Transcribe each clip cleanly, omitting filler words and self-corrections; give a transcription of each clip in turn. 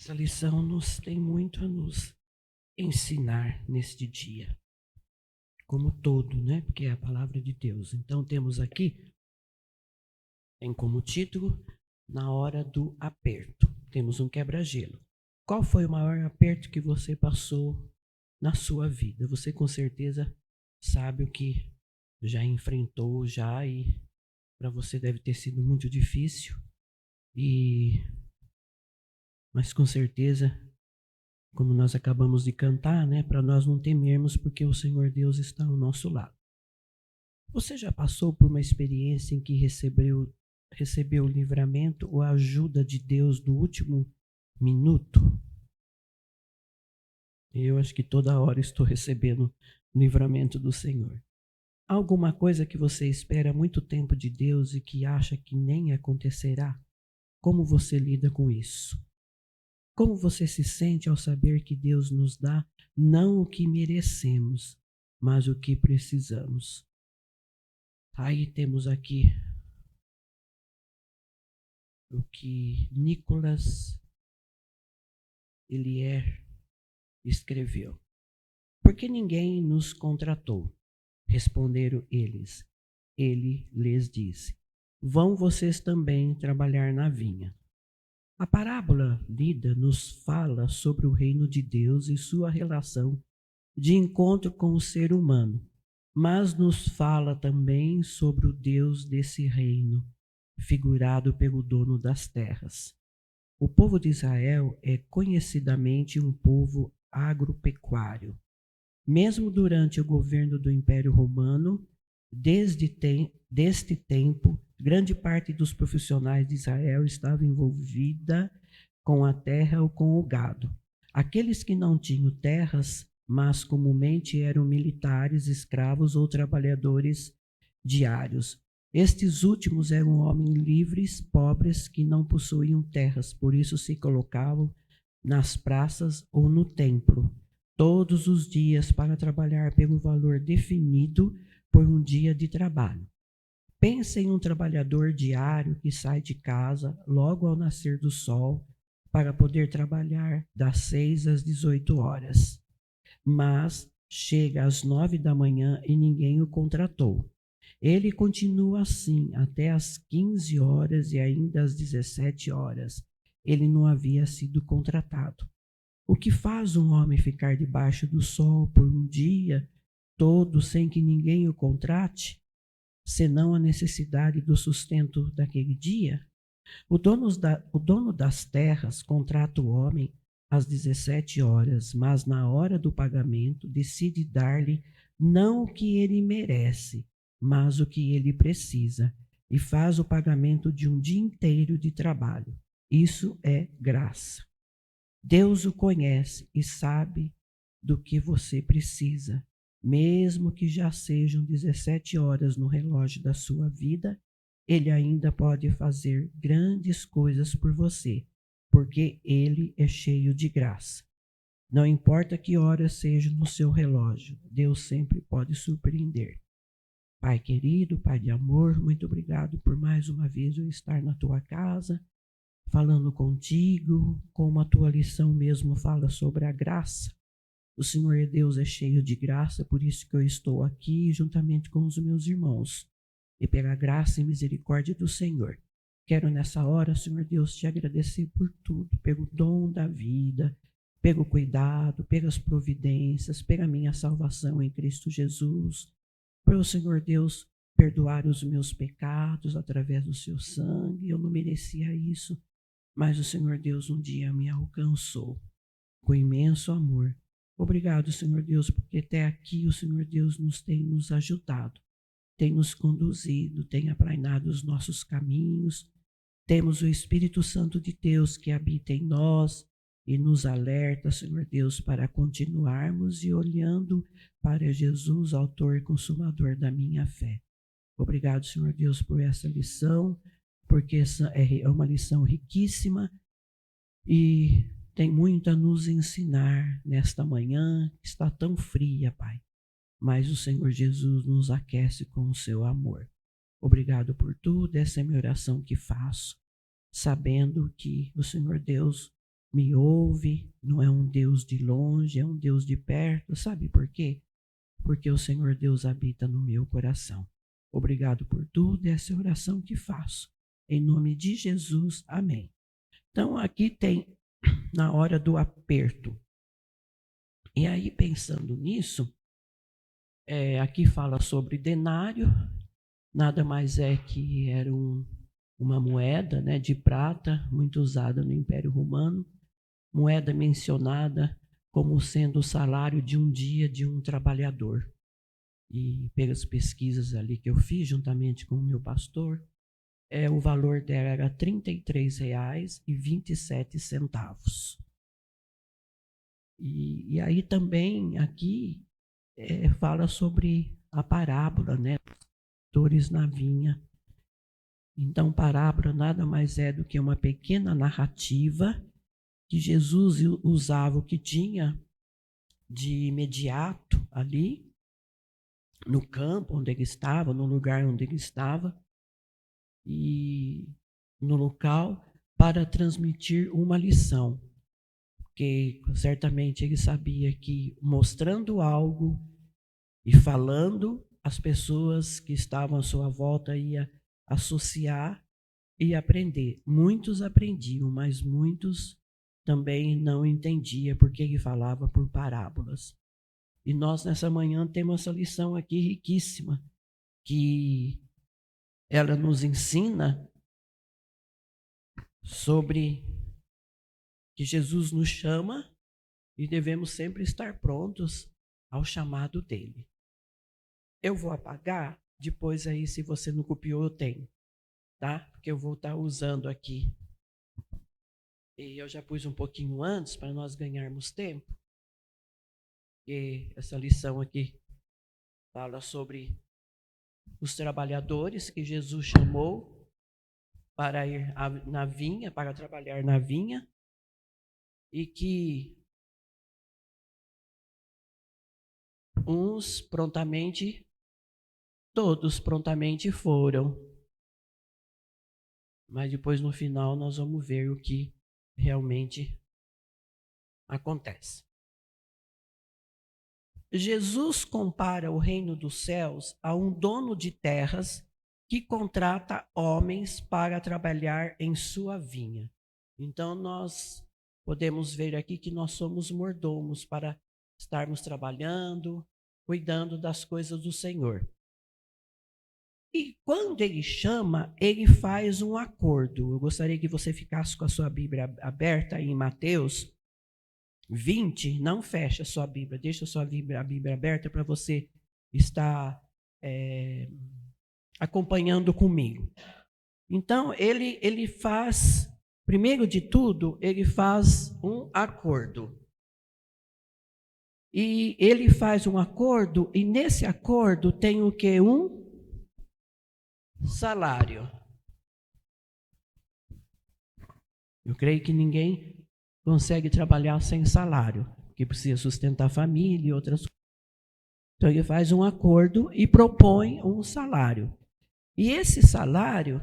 Essa lição nos tem muito a nos ensinar neste dia, como todo, né? Porque é a palavra de Deus. Então temos aqui, tem como título, Na Hora do Aperto. Temos um quebra-gelo. Qual foi o maior aperto que você passou na sua vida? Você com certeza sabe o que já enfrentou já e para você deve ter sido muito difícil. Mas com certeza, como nós acabamos de cantar, né, para nós não temermos, porque o Senhor Deus está ao nosso lado. Você já passou por uma experiência em que recebeu o livramento ou a ajuda de Deus no último minuto? Eu acho que toda hora estou recebendo o livramento do Senhor. Há alguma coisa que você espera há muito tempo de Deus e que acha que nem acontecerá? Como você lida com isso? Como você se sente ao saber que Deus nos dá não o que merecemos, mas o que precisamos? Aí temos aqui o que Nicolas Elier escreveu. Por que ninguém nos contratou? Responderam eles. Ele lhes disse: Vão vocês também trabalhar na vinha. A parábola lida nos fala sobre o reino de Deus e sua relação de encontro com o ser humano, mas nos fala também sobre o Deus desse reino, figurado pelo dono das terras. O povo de Israel é conhecidamente um povo agropecuário. Mesmo durante o governo do Império Romano, deste tempo, grande parte dos profissionais de Israel estava envolvida com a terra ou com o gado. Aqueles que não tinham terras, mas comumente eram militares, escravos ou trabalhadores diários. Estes últimos eram homens livres, pobres, que não possuíam terras, por isso se colocavam nas praças ou no templo todos os dias para trabalhar pelo valor definido por um dia de trabalho. Pense em um trabalhador diário que sai de casa logo ao nascer do sol para poder trabalhar das 6 às 18 horas, mas chega às 9 da manhã e ninguém o contratou. Ele continua assim até às 15 horas e ainda às 17 horas. Ele não havia sido contratado. O que faz um homem ficar debaixo do sol por um dia todo sem que ninguém o contrate, senão a necessidade do sustento daquele dia? O dono das terras contrata o homem às 17 horas, mas na hora do pagamento decide dar-lhe não o que ele merece, mas o que ele precisa, e faz o pagamento de um dia inteiro de trabalho. Isso é graça. Deus o conhece e sabe do que você precisa, mesmo que já sejam 17 horas no relógio da sua vida, ele ainda pode fazer grandes coisas por você, porque ele é cheio de graça. Não importa que hora seja no seu relógio, Deus sempre pode surpreender. Pai querido, Pai de amor, muito obrigado por mais uma vez eu estar na tua casa, falando contigo, como a tua lição mesmo fala sobre a graça. O Senhor Deus é cheio de graça, por isso que eu estou aqui juntamente com os meus irmãos. E pela graça e misericórdia do Senhor, quero nessa hora, Senhor Deus, te agradecer por tudo, pelo dom da vida, pelo cuidado, pelas providências, pela minha salvação em Cristo Jesus, pelo Senhor Deus perdoar os meus pecados através do seu sangue. Eu não merecia isso, mas o Senhor Deus um dia me alcançou com imenso amor. Obrigado, Senhor Deus, porque até aqui o Senhor Deus tem nos ajudado, tem nos conduzido, tem aplainado os nossos caminhos. Temos o Espírito Santo de Deus que habita em nós e nos alerta, Senhor Deus, para continuarmos e olhando para Jesus, autor e consumador da minha fé. Obrigado, Senhor Deus, por essa lição, porque essa é uma lição riquíssima e tem muito a nos ensinar nesta manhã, que está tão fria, Pai. Mas o Senhor Jesus nos aquece com o seu amor. Obrigado por tudo, essa é a minha oração que faço, sabendo que o Senhor Deus me ouve, não é um Deus de longe, é um Deus de perto. Sabe por quê? Porque o Senhor Deus habita no meu coração. Obrigado por tudo, essa é a oração que faço. Em nome de Jesus, amém. Então, aqui tem na hora do aperto. E aí, pensando nisso, aqui fala sobre denário, nada mais é que era uma moeda, né, de prata, muito usada no Império Romano, moeda mencionada como sendo o salário de um dia de um trabalhador. E pelas pesquisas ali que eu fiz, juntamente com o meu pastor, o valor dela era R$ 33,27. E aí também, aqui, fala sobre a parábola, né? Dores na vinha. Então, parábola nada mais é do que uma pequena narrativa que Jesus usava o que tinha de imediato ali, no campo onde ele estava, no lugar onde ele estava, e no local, para transmitir uma lição. Porque certamente ele sabia que mostrando algo e falando, as pessoas que estavam à sua volta iam associar e aprender. Muitos aprendiam, mas muitos também não entendiam porque ele falava por parábolas. E nós nessa manhã temos essa lição aqui riquíssima, que ela nos ensina sobre que Jesus nos chama e devemos sempre estar prontos ao chamado dele. Eu vou apagar, depois aí se você não copiou eu tenho, tá? Porque eu vou estar usando aqui. E eu já pus um pouquinho antes para nós ganharmos tempo. E essa lição aqui fala sobre os trabalhadores que Jesus chamou para ir na vinha, para trabalhar na vinha, e que todos prontamente foram. Mas depois no final nós vamos ver o que realmente acontece. Jesus compara o reino dos céus a um dono de terras que contrata homens para trabalhar em sua vinha. Então nós podemos ver aqui que nós somos mordomos para estarmos trabalhando, cuidando das coisas do Senhor. E quando ele chama, ele faz um acordo. Eu gostaria que você ficasse com a sua Bíblia aberta em Mateus 20, não fecha a sua Bíblia, deixa a Bíblia aberta para você estar acompanhando comigo. Então, ele faz, primeiro de tudo, ele faz um acordo. E ele faz um acordo, e nesse acordo tem o quê? Um salário. Eu creio que ninguém consegue trabalhar sem salário, porque precisa sustentar a família e outras coisas. Então ele faz um acordo e propõe um salário. E esse salário,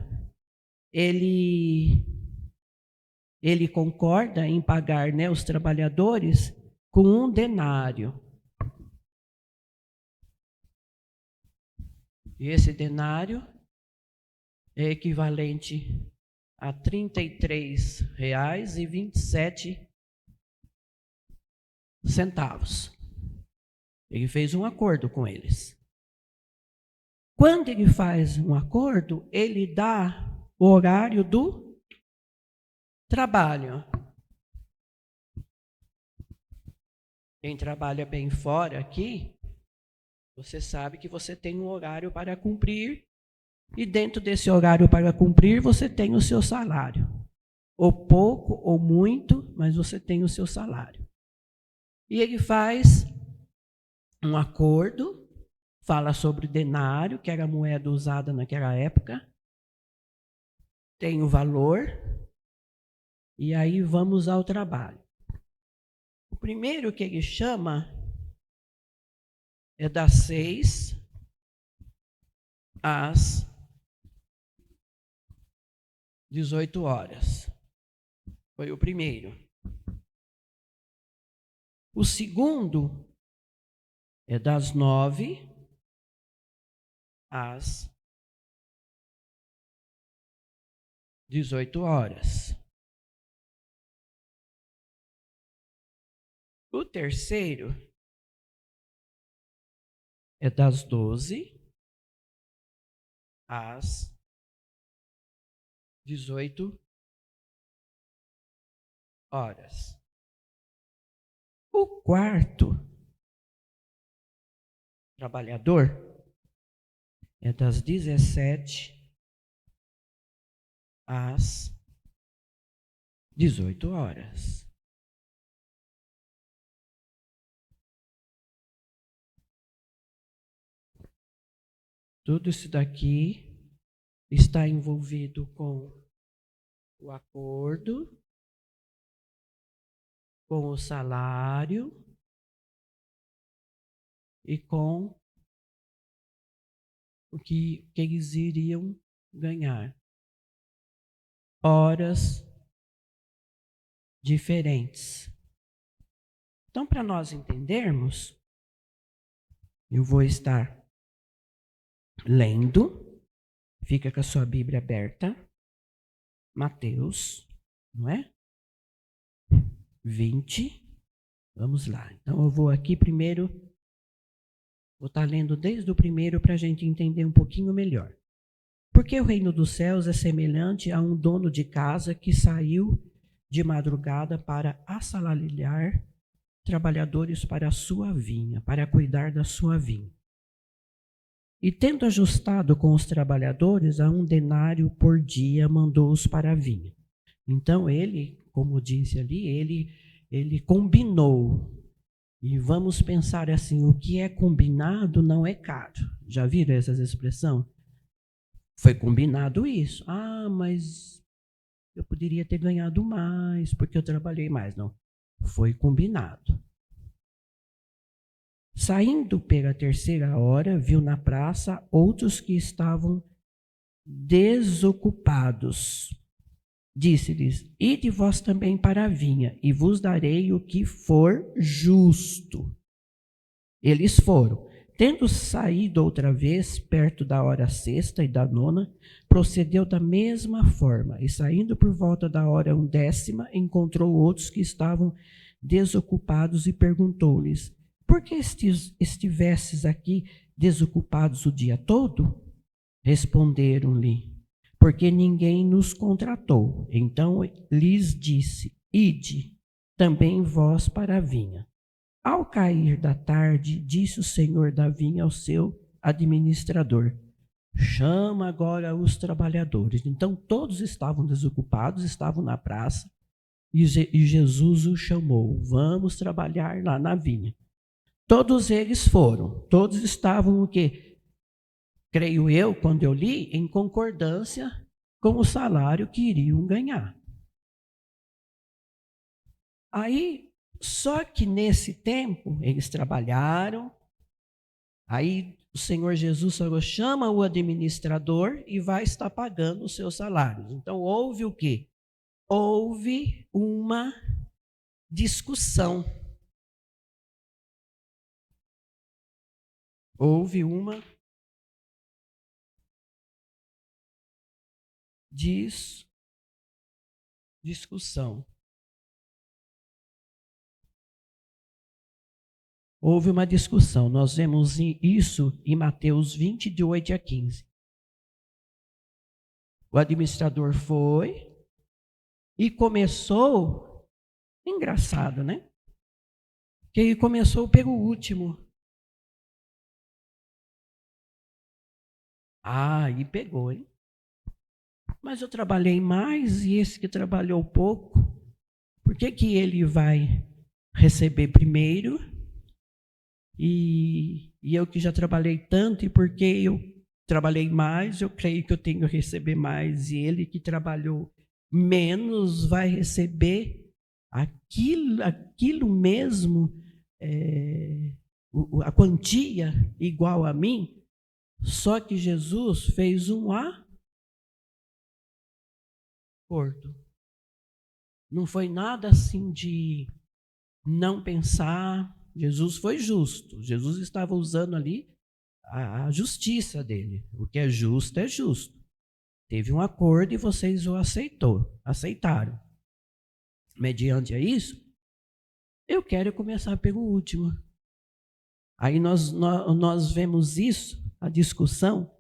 ele concorda em pagar, né, os trabalhadores com um denário. E esse denário é equivalente a R$ 33,27. Ele fez um acordo com eles. Quando ele faz um acordo, ele dá o horário do trabalho. Quem trabalha bem fora aqui, você sabe que você tem um horário para cumprir, e dentro desse horário para cumprir, você tem o seu salário. Ou pouco, ou muito, mas você tem o seu salário. E ele faz um acordo, fala sobre denário, que era a moeda usada naquela época, tem o valor, e aí vamos ao trabalho. O primeiro que ele chama é das 6 às 18 horas. Foi o primeiro. O segundo é das 9 às 18 horas. O terceiro é das 12 às 18 horas. O quarto trabalhador é das 17 às 18 horas. Tudo isso daqui está envolvido com o acordo, com o salário e com o que eles iriam ganhar. Horas diferentes. Então, para nós entendermos, eu vou estar lendo, fica com a sua Bíblia aberta, Mateus, não é? 20, vamos lá. Então, eu vou aqui primeiro, vou estar lendo desde o primeiro para a gente entender um pouquinho melhor. Porque o reino dos céus é semelhante a um dono de casa que saiu de madrugada para assalariar trabalhadores para a sua vinha, para cuidar da sua vinha. E tendo ajustado com os trabalhadores a 1 denário por dia, mandou-os para a vinha. Então ele, como disse ali, ele combinou. E vamos pensar assim, o que é combinado não é caro. Já viram essas expressões? Foi combinado isso. Ah, mas eu poderia ter ganhado mais, porque eu trabalhei mais. Não, foi combinado. Saindo pela 3ª hora, viu na praça outros que estavam desocupados. Disse-lhes: ide vós também para a vinha, e vos darei o que for justo. Eles foram. Tendo saído outra vez, perto da hora 6ª e da 9ª, procedeu da mesma forma, e saindo por volta da hora 10ª, encontrou outros que estavam desocupados e perguntou-lhes: por que estivesses aqui desocupados o dia todo? Responderam-lhe: porque ninguém nos contratou. Então lhes disse: ide também vós para a vinha. Ao cair da tarde, disse o senhor da vinha ao seu administrador: chama agora os trabalhadores. Então todos estavam desocupados, estavam na praça, e Jesus os chamou: vamos trabalhar lá na vinha. Todos eles foram, todos estavam o quê? Creio eu, quando eu li, em concordância com o salário que iriam ganhar. Aí, só que nesse tempo, eles trabalharam, aí o Senhor Jesus falou: chama o administrador e vai estar pagando os seus salários. Então, houve o quê? Houve uma discussão. Houve uma discussão. Houve uma discussão. Nós vemos isso em Mateus 20, de 8 a 15. O administrador foi e começou, engraçado, né? Que ele começou pelo último. Ah, e pegou, hein? Mas eu trabalhei mais e esse que trabalhou pouco, por que ele vai receber primeiro? E eu que já trabalhei tanto, e porque eu trabalhei mais, eu creio que eu tenho que receber mais. E ele que trabalhou menos vai receber aquilo mesmo, a quantia igual a mim. Só que Jesus fez um acordo. Não foi nada assim de não pensar. Jesus foi justo. Jesus estava usando ali a justiça dele. O que é justo é justo. Teve um acordo e vocês o aceitaram. Mediante a isso, eu quero começar pelo último. Aí nós vemos isso, a discussão,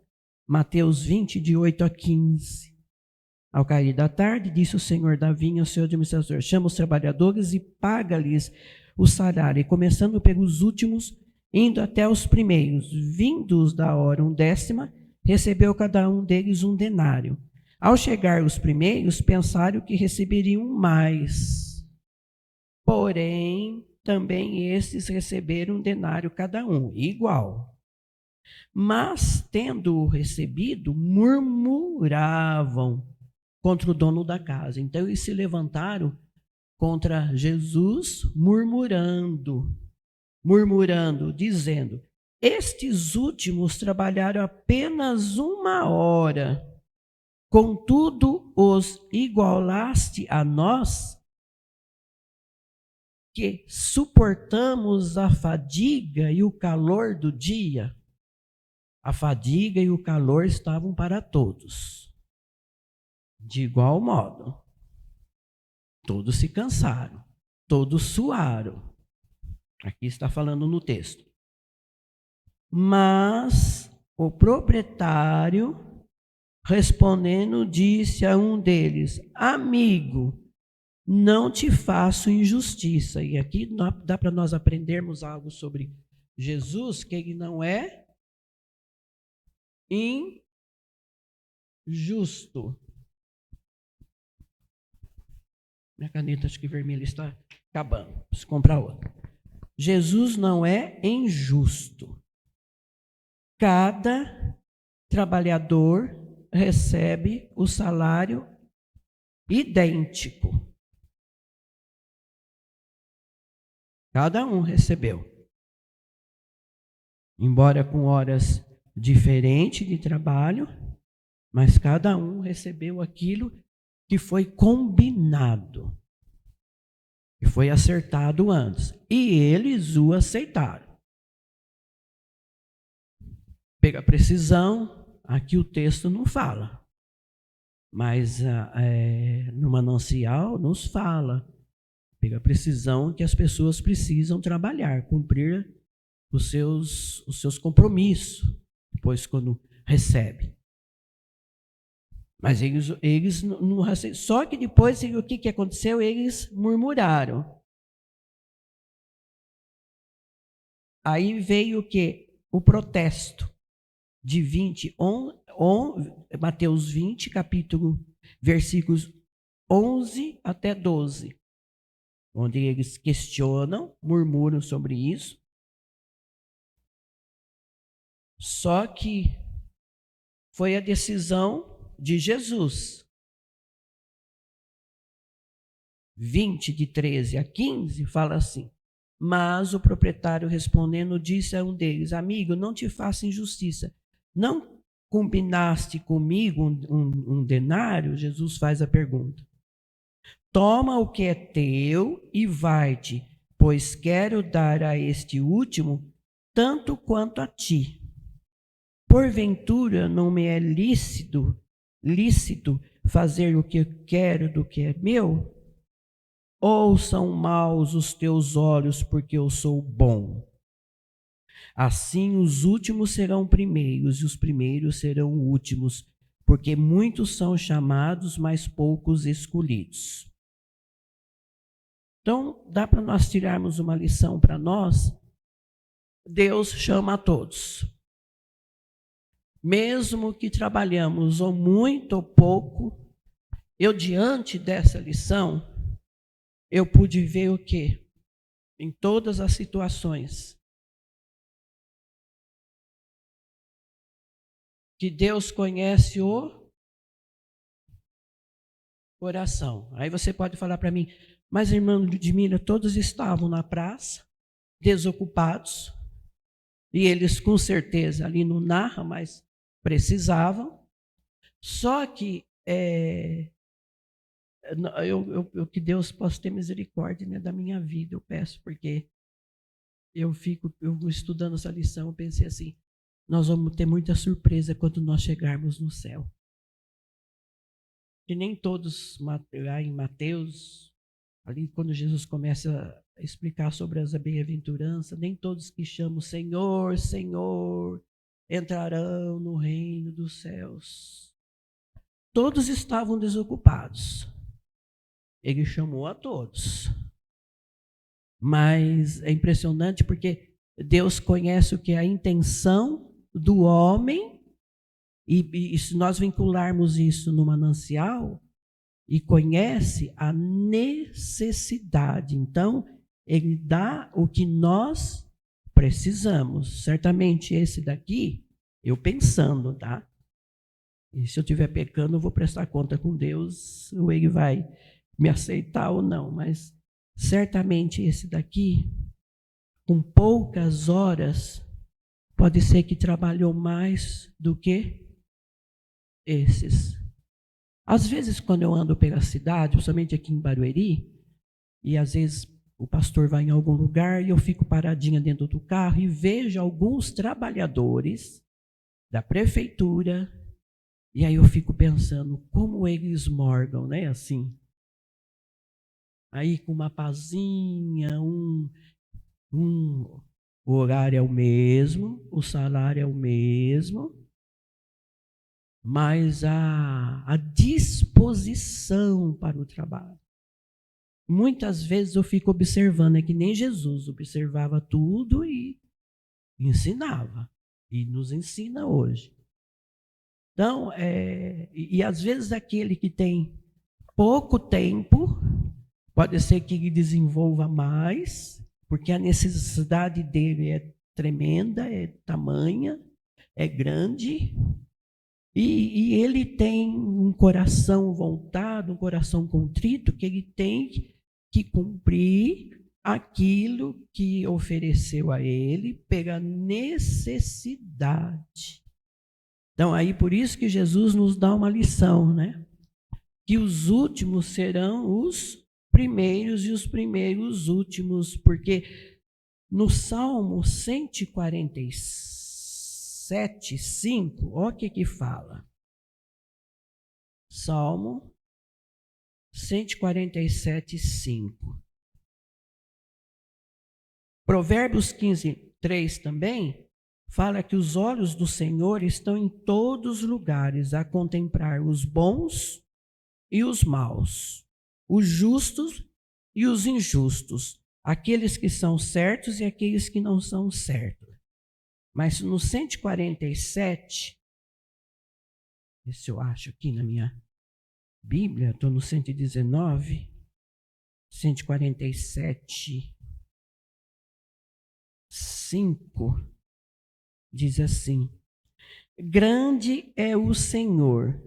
Mateus 20, de 8 a 15. Ao cair da tarde, disse o senhor da vinha ao seu administrador: chama os trabalhadores e paga-lhes o salário, e começando pelos últimos, indo até os primeiros, vindos da hora 1/10, recebeu cada um deles 1 denário. Ao chegar os primeiros, pensaram que receberiam mais. Porém, também estes receberam 1 denário cada um, igual. Mas, tendo recebido, murmuravam contra o dono da casa. Então, eles se levantaram contra Jesus, murmurando, dizendo: estes últimos trabalharam apenas 1 hora, contudo os igualaste a nós, que suportamos a fadiga e o calor do dia. A fadiga e o calor estavam para todos. De igual modo, todos se cansaram, todos suaram. Aqui está falando no texto. Mas o proprietário, respondendo, disse a um deles: amigo, não te faço injustiça. E aqui dá para nós aprendermos algo sobre Jesus, que ele não é injusto. Minha caneta, acho que vermelha, está acabando. Preciso comprar outra. Jesus não é injusto. Cada trabalhador recebe o salário idêntico. Cada um recebeu. Embora com horas diferentes de trabalho, mas cada um recebeu aquilo que foi combinado, que foi acertado antes, e eles o aceitaram. Pega a precisão, aqui o texto não fala, mas no manancial nos fala. Pega a precisão que as pessoas precisam trabalhar, cumprir os seus compromissos, depois quando recebe. Mas eles não recebem. Só que depois, o que aconteceu? Eles murmuraram. Aí veio o quê? O protesto de Mateus 20, versículos 11 até 12, onde eles questionam, murmuram sobre isso. Só que foi a decisão de Jesus. 20, de 13 a 15, fala assim: mas o proprietário respondendo disse a um deles: amigo, não te faça injustiça. Não combinaste comigo um denário? Jesus faz a pergunta. Toma o que é teu e vai-te, pois quero dar a este último tanto quanto a ti. Porventura não me é lícito fazer o que eu quero do que é meu? Ou são maus os teus olhos porque eu sou bom? Assim os últimos serão primeiros e os primeiros serão últimos, porque muitos são chamados, mas poucos escolhidos. Então, dá para nós tirarmos uma lição para nós? Deus chama a todos. Mesmo que trabalhamos ou muito ou pouco, eu, diante dessa lição, eu pude ver o quê? Em todas as situações, que Deus conhece o coração. Aí você pode falar para mim: mas, irmã Ludmila, todos estavam na praça, desocupados, e eles com certeza ali não narra, mas precisavam. Só que que Deus possa ter misericórdia, né, da minha vida, eu peço, porque eu estudando essa lição, eu pensei assim, nós vamos ter muita surpresa quando nós chegarmos no céu. E nem todos, lá em Mateus, ali quando Jesus começa a explicar sobre as bem-aventuranças, nem todos que chamam Senhor, Senhor, entrarão no reino dos céus. Todos estavam desocupados. Ele chamou a todos. Mas é impressionante porque Deus conhece o que é a intenção do homem, e se nós vincularmos isso no manancial, e conhece a necessidade. Então, ele dá o que nós precisamos. Certamente esse daqui, eu pensando, tá? E se eu estiver pecando, eu vou prestar conta com Deus, ou ele vai me aceitar ou não. Mas certamente esse daqui, com poucas horas, pode ser que trabalhou mais do que esses. Às vezes, quando eu ando pela cidade, principalmente aqui em Barueri, e às vezes o pastor vai em algum lugar e eu fico paradinha dentro do carro e vejo alguns trabalhadores da prefeitura, e aí eu fico pensando como eles morgam, né? Assim, aí com uma pazinha, o horário é o mesmo, o salário é o mesmo, mas a disposição para o trabalho. Muitas vezes eu fico observando, é que nem Jesus observava tudo e ensinava, e nos ensina hoje. Então, e às vezes aquele que tem pouco tempo, pode ser que ele desenvolva mais, porque a necessidade dele é tremenda, é tamanha, é grande, e ele tem um coração voltado, um coração contrito, que ele tem que cumprir aquilo que ofereceu a ele pela necessidade. Então, aí por isso que Jesus nos dá uma lição, né? Que os últimos serão os primeiros e os primeiros últimos, porque no Salmo 147, 5, olha o que fala. Salmo 147, 5. Provérbios 15, 3 também fala que os olhos do Senhor estão em todos os lugares a contemplar os bons e os maus, os justos e os injustos, aqueles que são certos e aqueles que não são certos. Mas no 147, se eu acho aqui na minha Bíblia, estou no 119, 147, 5, diz assim: grande é o Senhor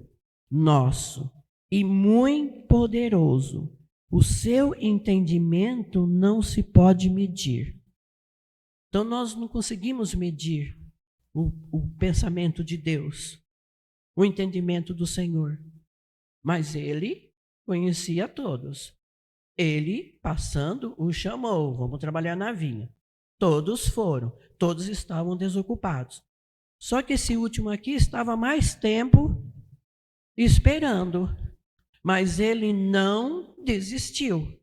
nosso e muito poderoso, o seu entendimento não se pode medir. Então nós não conseguimos medir o pensamento de Deus, o entendimento do Senhor, mas ele conhecia todos. Ele, passando, o chamou, vamos trabalhar na vinha. Todos foram, todos estavam desocupados. Só que esse último aqui estava mais tempo esperando, mas ele não desistiu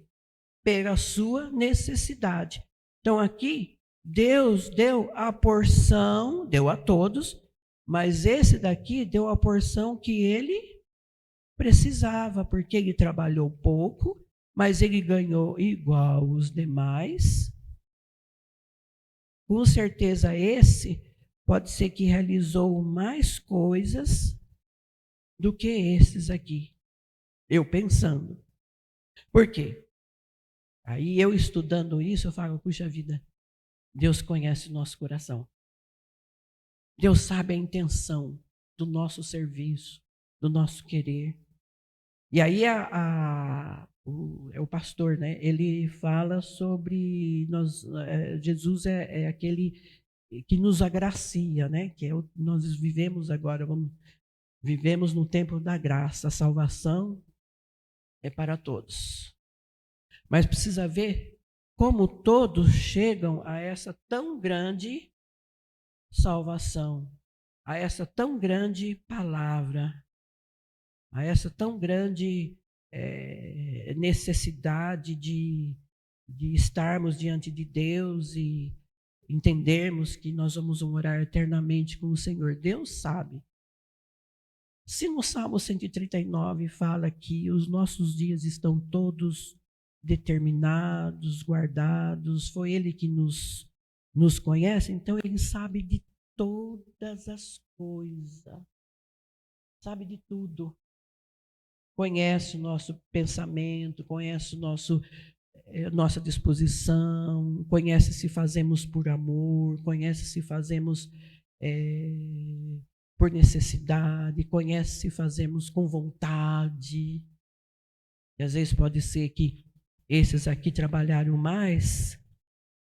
pela sua necessidade. Então aqui, Deus deu a porção, deu a todos, mas esse daqui deu a porção que ele precisava, porque ele trabalhou pouco, mas ele ganhou igual os demais. Com certeza esse pode ser que realizou mais coisas do que esses aqui. Eu pensando. Por quê? Aí eu estudando isso, eu falo, puxa vida, Deus conhece o nosso coração. Deus sabe a intenção do nosso serviço, do nosso querer. E aí o pastor, né? Ele fala sobre Jesus é aquele que nos agracia, né? Que nós vivemos agora, vivemos no tempo da graça, a salvação é para todos. Mas precisa ver como todos chegam a essa tão grande salvação, a essa tão grande palavra, a essa tão grande necessidade de estarmos diante de Deus e entendermos que nós vamos morar eternamente com o Senhor. Deus sabe. Se no Salmo 139 fala que os nossos dias estão todos determinados, guardados, foi Ele que nos conhece, então Ele sabe de todas as coisas, sabe de tudo. Conhece o nosso pensamento, conhece nossa disposição, conhece se fazemos por amor, conhece se fazemos por necessidade, conhece se fazemos com vontade. E às vezes pode ser que esses aqui trabalharam mais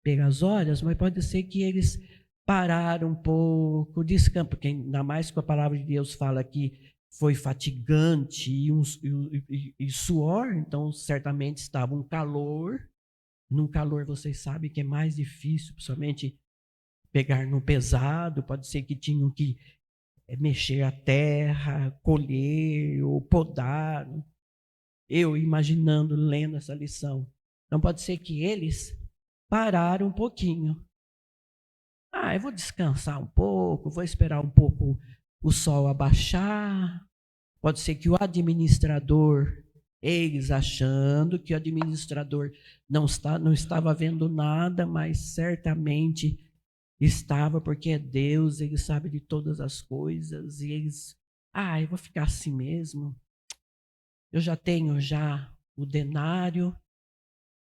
pelas horas, mas pode ser que eles pararam um pouco, descansam, porque ainda mais que a palavra de Deus fala que foi fatigante e suor, então certamente estava um calor. Num calor vocês sabem que é mais difícil, principalmente pegar no pesado, pode ser que tinham que mexer a terra, colher ou podar. Eu imaginando, lendo essa lição. Então pode ser que eles pararam um pouquinho. Eu vou descansar um pouco, vou esperar um pouco o sol abaixar. Pode ser que o administrador, eles achando que o administrador não estava vendo nada, mas certamente estava, porque é Deus, Ele sabe de todas as coisas, e eles, eu vou ficar assim mesmo. Eu já tenho o denário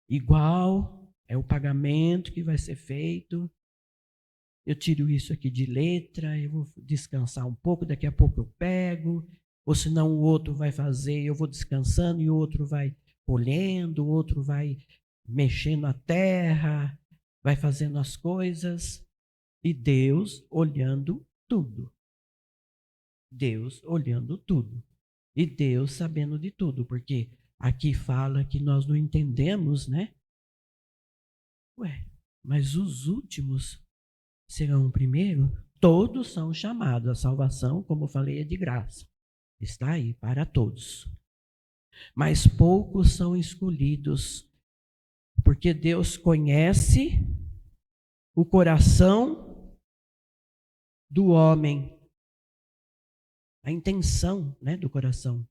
igual, é o pagamento que vai ser feito. Eu tiro isso aqui de letra, eu vou descansar um pouco, daqui a pouco eu pego, ou senão o outro vai fazer, eu vou descansando e o outro vai colhendo, o outro vai mexendo a terra, vai fazendo as coisas, e Deus olhando tudo. Deus olhando tudo. E Deus sabendo de tudo, porque aqui fala que nós não entendemos, né? Mas os últimos serão o primeiro? Todos são chamados. A salvação, como eu falei, é de graça. Está aí para todos. Mas poucos são escolhidos, porque Deus conhece o coração do homem, a intenção, né, do coração.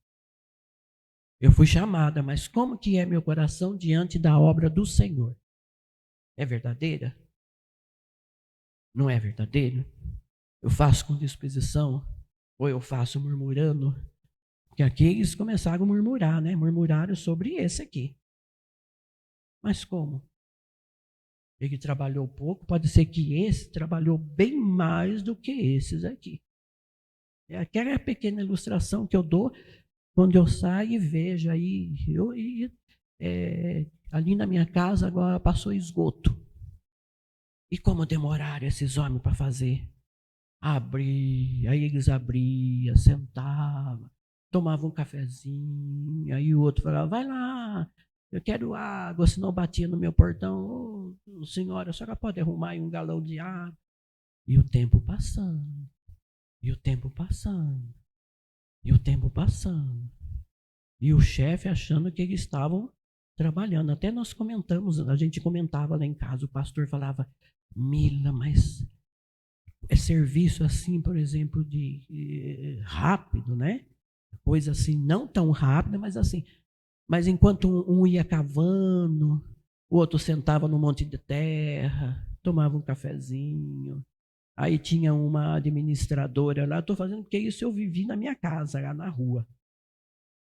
Eu fui chamada, mas como que é meu coração diante da obra do Senhor? É verdadeira? Não é verdadeiro? Eu faço com disposição ou eu faço murmurando? Porque aqui eles começaram a murmurar, né? Murmuraram sobre esse aqui. Mas como? Ele trabalhou pouco, pode ser que esse trabalhou bem mais do que esses aqui. É aquela pequena ilustração que eu dou quando eu saio e vejo aí, ali na minha casa agora passou esgoto. E como demoraram esses homens para fazer? Aí eles abriam, sentavam, tomavam um cafezinho, aí o outro falava, vai lá, eu quero água, senão batia no meu portão, senhora, a senhora pode arrumar aí um galão de água? E o tempo passando, e o tempo passando, e o tempo passando. E o chefe achando que eles estavam trabalhando. Até nós comentamos, a gente comentava lá em casa, o pastor falava, Mila, mas é serviço assim, por exemplo, de rápido, né? Coisa assim, não tão rápida, mas assim. Mas enquanto um ia cavando, o outro sentava no monte de terra, tomava um cafezinho. Aí tinha uma administradora lá, estou fazendo porque isso eu vivi na minha casa, lá na rua.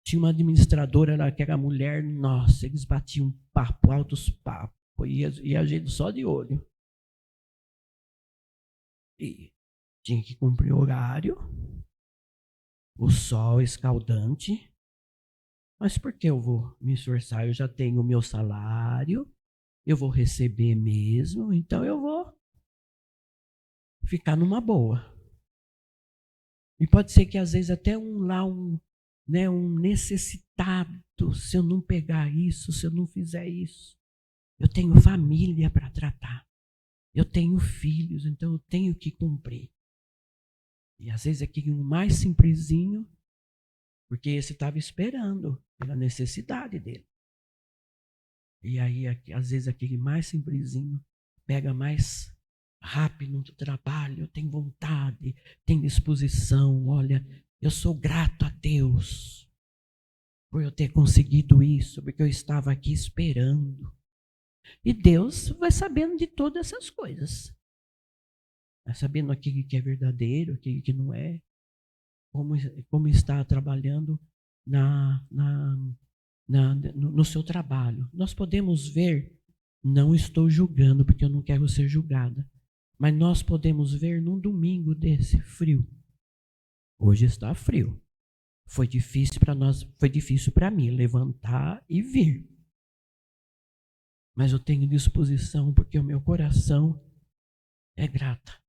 Tinha uma administradora lá, que era mulher, nossa, eles batiam papo, altos papos, e a gente só de olho. E tinha que cumprir o horário, o sol escaldante. Mas por que eu vou me esforçar? Eu já tenho o meu salário, eu vou receber mesmo, então eu vou ficar numa boa. E pode ser que às vezes até um né, um necessitado, se eu não pegar isso, se eu não fizer isso. Eu tenho família para tratar. Eu tenho filhos, então eu tenho que cumprir. E às vezes aquele mais simplesinho, porque esse estava esperando pela necessidade dele. E aí, às vezes, aquele mais simplesinho pega mais rápido no trabalho, tem vontade, tem disposição. Olha, eu sou grato a Deus por eu ter conseguido isso, porque eu estava aqui esperando. E Deus vai sabendo de todas essas coisas. Vai sabendo aquilo que é verdadeiro, aquilo que não é. Como está trabalhando no seu trabalho. Nós podemos ver, não estou julgando, porque eu não quero ser julgada, mas nós podemos ver num domingo desse frio. Hoje está frio. Foi difícil para nós, foi difícil para mim levantar e vir. Mas eu tenho disposição porque o meu coração é grata.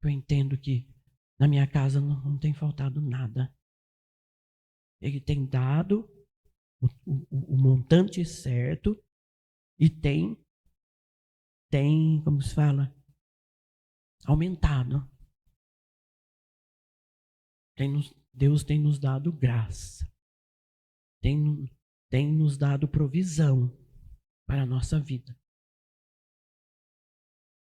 Eu entendo que na minha casa não tem faltado nada. Ele tem dado o montante certo e tem, como se fala, aumentado. Deus tem nos dado graça. Tem nos dado provisão para a nossa vida.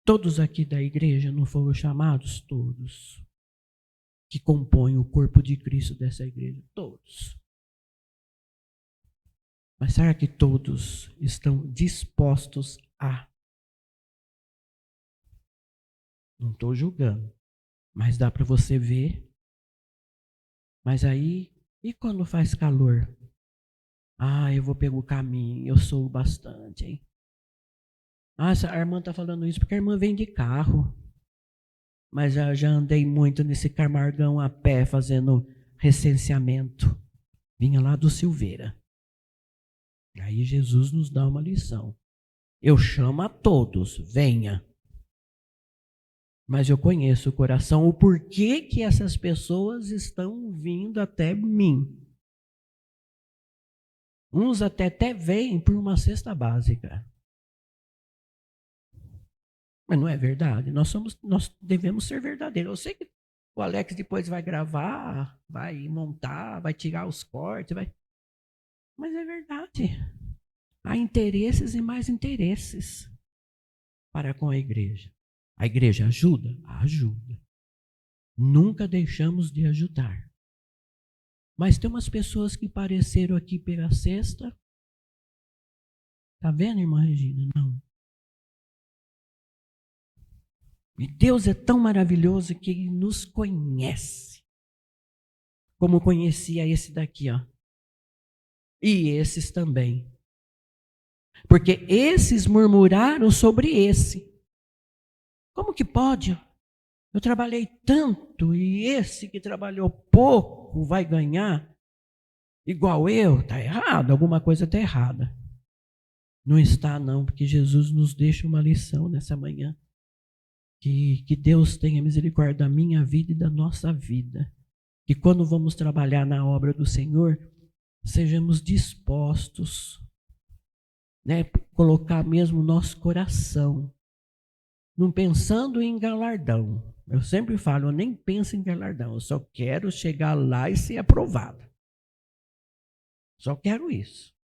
Todos aqui da igreja não foram chamados? Todos. Que compõem o corpo de Cristo dessa igreja. Todos. Mas será que todos estão dispostos a? Não estou julgando. Mas dá para você ver. Mas aí, e quando faz calor? Eu vou pegar o caminho, eu sou bastante, hein? A irmã está falando isso porque a irmã vem de carro. Mas eu já andei muito nesse Camargão a pé, fazendo recenseamento. Vinha lá do Silveira. Aí Jesus nos dá uma lição. Eu chamo a todos, venha. Mas eu conheço o coração, o porquê que essas pessoas estão vindo até mim. Uns até vêm por uma cesta básica. Mas não é verdade. Nós devemos ser verdadeiros. Eu sei que o Alex depois vai gravar, vai montar, vai tirar os cortes, mas é verdade. Há interesses e mais interesses para com a igreja. A igreja ajuda? Ajuda. Nunca deixamos de ajudar. Mas tem umas pessoas que apareceram aqui pela sexta. Tá vendo, irmã Regina? Não. E Deus é tão maravilhoso que Ele nos conhece. Como conhecia esse daqui, ó. E esses também. Porque esses murmuraram sobre esse. Como que pode? Eu trabalhei tanto e esse que trabalhou pouco vai ganhar igual eu? Está errado, alguma coisa está errada. Não está não, porque Jesus nos deixa uma lição nessa manhã. Que Deus tenha misericórdia da minha vida e da nossa vida. Que quando vamos trabalhar na obra do Senhor, sejamos dispostos, né, colocar mesmo o nosso coração, não pensando em galardão. Eu sempre falo, eu nem penso em galardão, eu só quero chegar lá e ser aprovado. Só quero isso.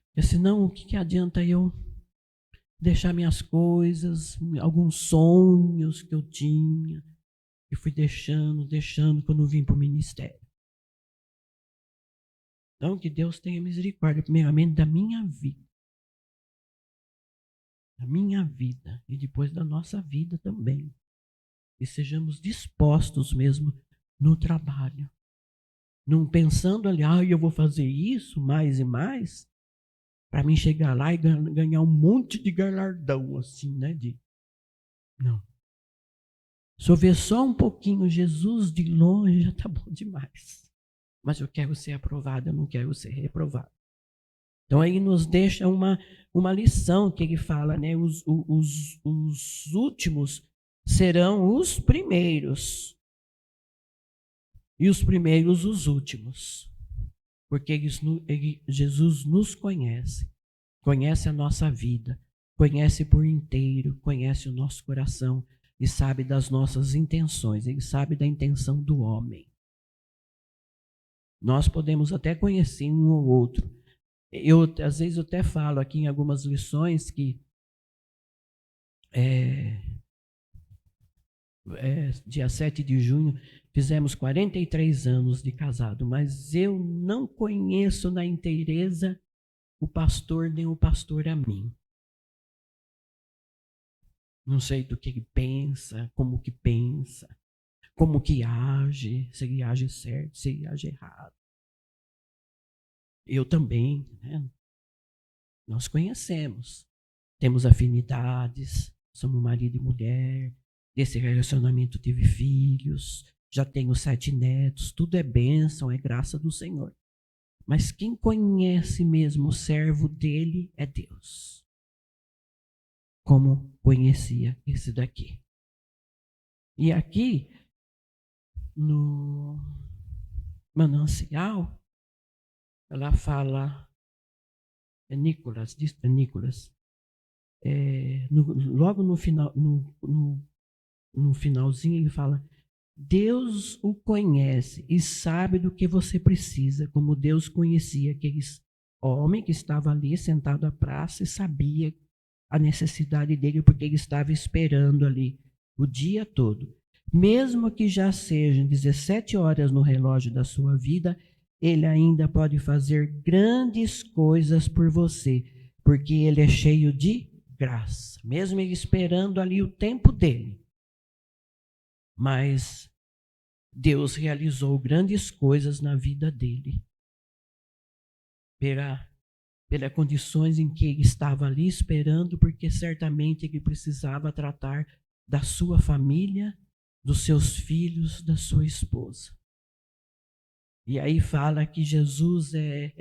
Porque senão, o que adianta eu deixar minhas coisas, alguns sonhos que eu tinha, e fui deixando, quando vim para o ministério. Então, que Deus tenha misericórdia, primeiramente, da minha vida. Da minha vida e depois da nossa vida também. E sejamos dispostos mesmo no trabalho. Não pensando ali, eu vou fazer isso mais e mais, para mim chegar lá e ganhar um monte de galardão, assim, né? Não. Se eu ver só um pouquinho Jesus de longe, já está bom demais. Mas eu quero ser aprovado, eu não quero ser reprovado. Então aí nos deixa uma lição que ele fala, né? Os últimos serão os primeiros. E os primeiros, os últimos. Porque Jesus nos conhece. Conhece a nossa vida. Conhece por inteiro. Conhece o nosso coração. E sabe das nossas intenções. Ele sabe da intenção do homem. Nós podemos até conhecer um ou outro. Às vezes eu até falo aqui em algumas lições que dia 7 de junho fizemos 43 anos de casado, mas eu não conheço na inteireza o pastor nem o pastor a mim. Não sei do que ele pensa, como que age, se ele age certo, se ele age errado. Eu também, né? Nós conhecemos, temos afinidades, somos marido e mulher, desse relacionamento tive filhos, já tenho 7 netos, tudo é bênção, é graça do Senhor. Mas quem conhece mesmo o servo dele é Deus. Como conhecia esse daqui. E aqui, no manancial, ela fala, Nicolas, logo no final, no finalzinho ele fala, Deus o conhece e sabe do que você precisa, como Deus conhecia aquele homem que estava ali sentado à praça e sabia a necessidade dele, porque ele estava esperando ali o dia todo. Mesmo que já sejam 17 horas no relógio da sua vida, ele ainda pode fazer grandes coisas por você, porque ele é cheio de graça, mesmo ele esperando ali o tempo dele. Mas Deus realizou grandes coisas na vida dele. Pelas condições em que ele estava ali esperando, porque certamente ele precisava tratar da sua família, dos seus filhos, da sua esposa. E aí fala que Jesus é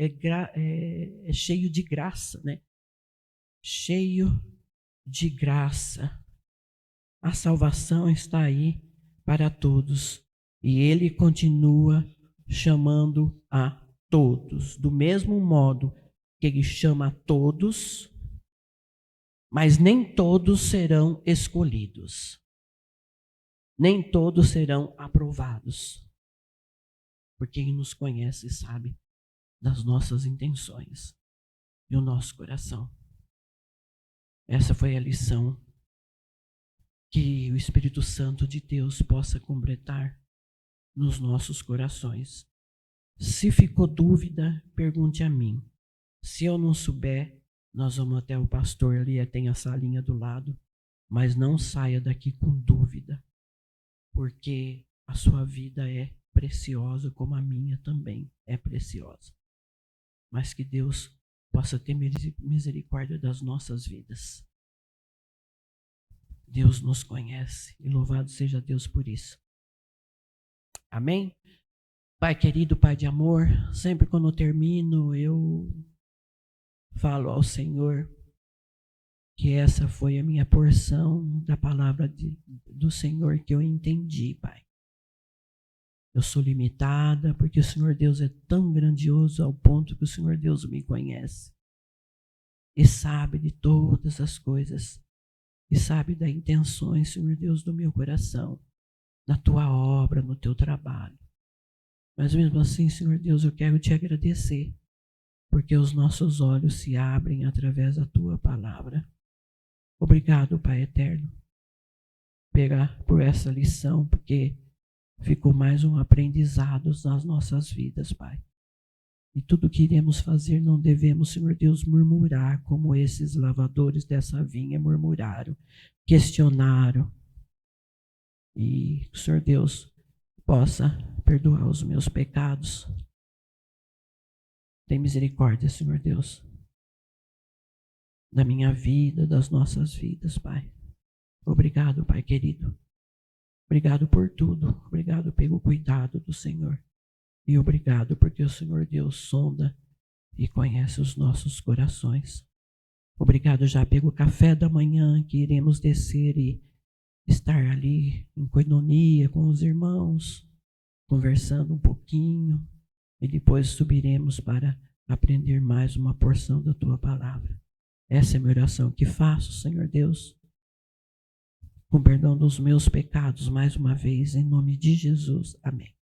cheio de graça, né? Cheio de graça. A salvação está aí para todos. E ele continua chamando a todos. Do mesmo modo que ele chama a todos, mas nem todos serão escolhidos. Nem todos serão aprovados. Porque ele nos conhece e sabe das nossas intenções e o nosso coração. Essa foi a lição que o Espírito Santo de Deus possa completar nos nossos corações. Se ficou dúvida, pergunte a mim. Se eu não souber, nós vamos até o pastor ali, tem a salinha do lado, mas não saia daqui com dúvida, porque a sua vida é preciosa, como a minha também é preciosa. Mas que Deus possa ter misericórdia das nossas vidas. Deus nos conhece e louvado seja Deus por isso. Amém? Pai querido, Pai de amor, sempre quando eu termino, eu falo ao Senhor que essa foi a minha porção da palavra do Senhor que eu entendi, Pai. Eu sou limitada porque o Senhor Deus é tão grandioso ao ponto que o Senhor Deus me conhece e sabe de todas as coisas e sabe das intenções, Senhor Deus, do meu coração, na tua obra, no teu trabalho. Mas mesmo assim, Senhor Deus, eu quero te agradecer porque os nossos olhos se abrem através da tua palavra. Obrigado, Pai eterno, por essa lição, porque ficou mais um aprendizado nas nossas vidas, Pai. E tudo que iremos fazer não devemos, Senhor Deus, murmurar como esses lavadores dessa vinha murmuraram, questionaram. E o Senhor Deus possa perdoar os meus pecados. Tem misericórdia, Senhor Deus, da minha vida, das nossas vidas, Pai. Obrigado, Pai querido. Obrigado por tudo. Obrigado pelo cuidado do Senhor. E obrigado porque o Senhor Deus sonda e conhece os nossos corações. Obrigado já pelo café da manhã que iremos descer e estar ali em coinonia com os irmãos, conversando um pouquinho e depois subiremos para aprender mais uma porção da tua palavra. Essa é a minha oração que faço, Senhor Deus, com perdão dos meus pecados, mais uma vez, em nome de Jesus. Amém.